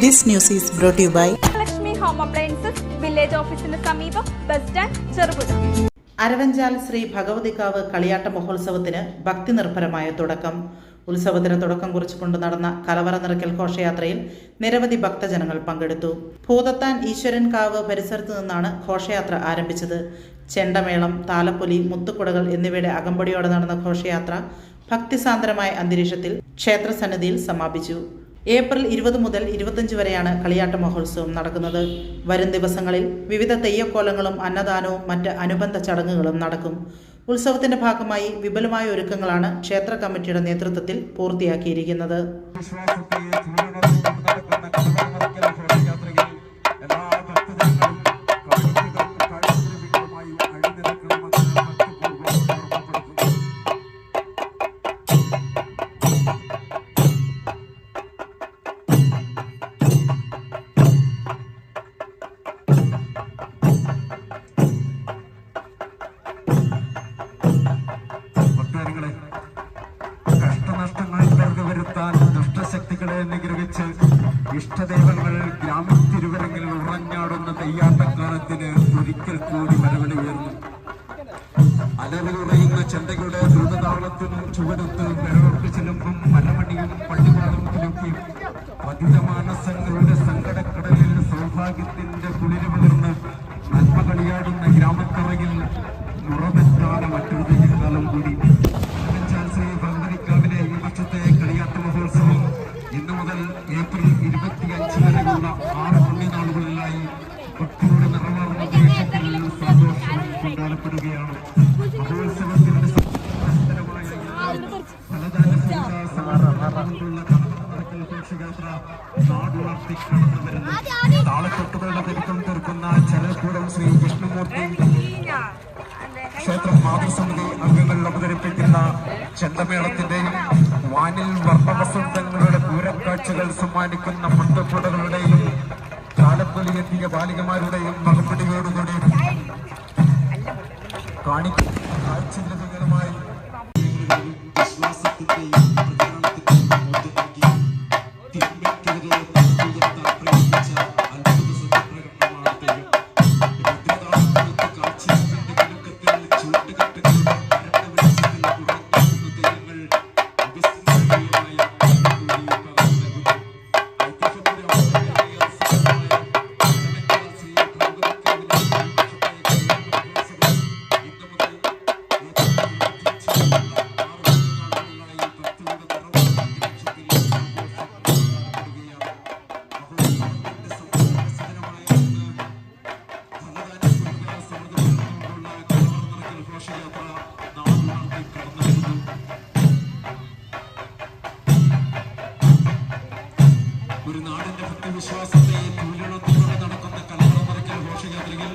This news is brought to you by Lakshmi Home Appliances, Village Office in the സമീപം bus stand Cherupuzha. Aravanchal Shri ഭഗവതിക്കാവ് കളിയാട്ട മഹോത്സവത്തിന് ഭക്തി നിർഭരമായ തുടക്കം. ഉത്സവത്തിന് തുടക്കം കുറിച്ചുകൊണ്ട് നടന്ന കലവറ നിറയ്ക്കൽ ഘോഷയാത്രയിൽ നിരവധി ഭക്തജനങ്ങൾ പങ്കെടുത്തു. ഭൂതത്താൻ ഈശ്വരൻ കാവ് പരിസരത്ത് നിന്നാണ് ഘോഷയാത്ര ആരംഭിച്ചത്. ചെണ്ടമേളം, താലപ്പൊലി, മുത്തുകുടകൾ എന്നിവയുടെ അകമ്പടിയോടെ നടന്ന ഘോഷയാത്ര ഭക്തിസാന്ദ്രമായ അന്തരീക്ഷത്തിൽ ക്ഷേത്രസന്നിധിയിൽ സമാപിച്ചു. ഏപ്രിൽ 20 മുതൽ 25 വരെയാണ് കളിയാട്ട മഹോത്സവം നടക്കുന്നത്. വരും ദിവസങ്ങളിൽ വിവിധ തെയ്യക്കോലങ്ങളും അന്നദാനവും മറ്റ് അനുബന്ധ ചടങ്ങുകളും നടക്കും. ഉത്സവത്തിന്റെ ഭാഗമായി വിപുലമായ ഒരുക്കങ്ങളാണ് ക്ഷേത്ര കമ്മിറ്റിയുടെ നേതൃത്വത്തിൽ പൂർത്തിയാക്കിയിരിക്കുന്നത്. ദുഷ്ടശക്തികളെ നിഗ്രഹിച്ച് ഇഷ്ടദൈവങ്ങൾ ഗ്രാമത്തിരുവരങ്ങിൽ ഉറഞ്ഞാടുന്ന തെയ്യാട്ടക്കാലത്തിന് ഒരിക്കൽ കൂടി മരവിളി ഉയർന്നു. അലറിയുറയുന്ന ചെണ്ടകളുടെ ദ്രുതതാളത്തിനും ചുവടുത്ത് വിരളൊട്ട് ചെല്ലുമ്പം മലമണിയും പള്ളിവാദത്തിലൊക്കെയും പതിതമാനസങ്ങളുടെ സങ്കടക്കടലിൽ സൗഭാഗ്യത്തിന്റെ കുളിര് പകർന്ന് നന്മ കളിയാടുന്ന ഗ്രാമത്തറയിൽ മുറമെത്താതെ മറ്റൊരു തെയ്യക്കാലം കൂടി. ശ്രീ ഭഗവതിക്കാവിലെ ഈ വർഷത്തെ കളിയാട്ട മഹോത്സവം ഇന്നു മുതൽ ഏപ്രിൽ 25 വരെയുള്ള 6 പുണ്യനാളുകളിലായി ഭക്തിയുടെ നിറവാർന്ന ദേശത്തിൽ സന്തോഷം കൊണ്ടാടപ്പെടുകയാണ്. മഹോത്സവത്തിന്റെ ഘോഷയാത്ര നാടുണർത്തി കടന്നു വരുന്നു. താളക്കൊട്ടുകളുടെ പെരുക്കം തീർക്കുന്ന ചരൽക്കൂടം ശ്രീ വിഷ്ണുമൂർത്തി ക്ഷേത്രം മാതൃസമിതി അംഗങ്ങൾ അവതരിപ്പിക്കുന്ന ചെണ്ടമേളത്തിന്റെയും വാനിൽ വർണ്ണവസന്തങ്ങളുടെ പൂരക്കാഴ്ചകൾ സമ്മാനിക്കുന്ന മുട്ടപ്പുടകളുടെയും താലപ്പൊലിയെത്തിയ ബാലികമാരുടെയും മകപ്പിടിയോടുകൂടി കാഴ്ചകളുമായി ഒരു നാടിന്റെ ഭക്തിവിശ്വാസത്തെ പൂരണത്തോടെ നടക്കുന്ന കലവറ നിറയ്ക്കൽ ഘോഷയാത്രയിൽ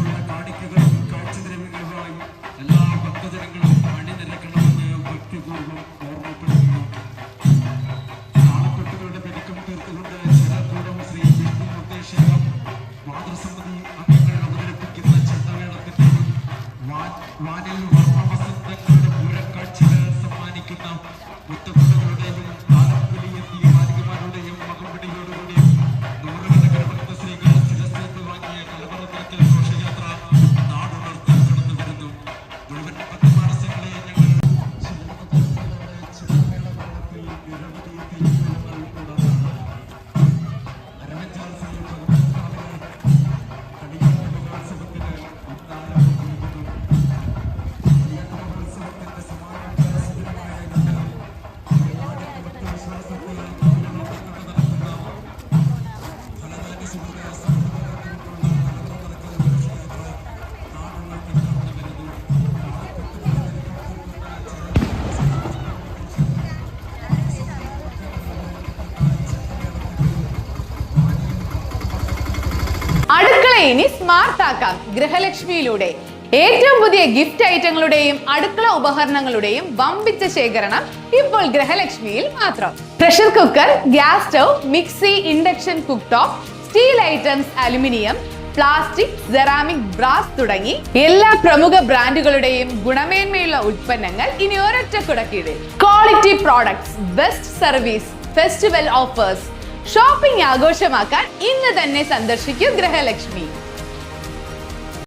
ഉള്ള കാണിക്കകളും കാഴ്ചദ്രവ്യങ്ങളുമായി എല്ലാ ഭക്തജനങ്ങളും അണിനിരക്കണമെന്ന് ഭക്തിപൂർവ്വം ഓർമ്മപ്പെടുത്തുന്നു. താളക്കൊട്ടുകളുടെ പെരുക്കം തീർത്തുകൊണ്ട് ചെറുകൂടം ശ്രീ വിഷ്ണുമൂർത്തി ക്ഷേത്രം മാതൃസമിതി അംഗങ്ങൾ അവതരിപ്പിക്കുന്ന ചെണ്ടമേളത്തിന്റെയും വാനിൽ വർണ്ണവസന്തങ്ങളുടെ പൂരക്കാഴ്ചകൾ സമ്മാനിക്കുന്ന മുത്തപ്പുടകളുടെയും അടുക്കള ഇനി സ്മാർട്ട് ആക്കാം ഗൃഹലക്ഷ്മിയിലൂടെ. ഏറ്റവും പുതിയ ഗിഫ്റ്റ് ഐറ്റങ്ങളുടെയും അടുക്കള ഉപകരണങ്ങളുടെയും വമ്പിച്ച ശേഖരണം ഇപ്പോൾ ഗൃഹലക്ഷ്മിയിൽ മാത്രം. Pressure cooker, gas stove, mixie, induction cook top, steel items, aluminium, plastic, ceramic, brass തുടങ്ങി എല്ലാ പ്രമുഖ ബ്രാൻഡുകളുടെയും ഗുണമേന്മയുള്ള ഉൽപ്പന്നങ്ങൾ ഇനി ഒരൊറ്റ കുടക്കീഴിൽ. Quality products, best service, festival offers, shopping ആഘോഷമാക്കാൻ ഇന്ന് തന്നെ സന്ദർശിക്കൂ ഗൃഹലക്ഷ്മി.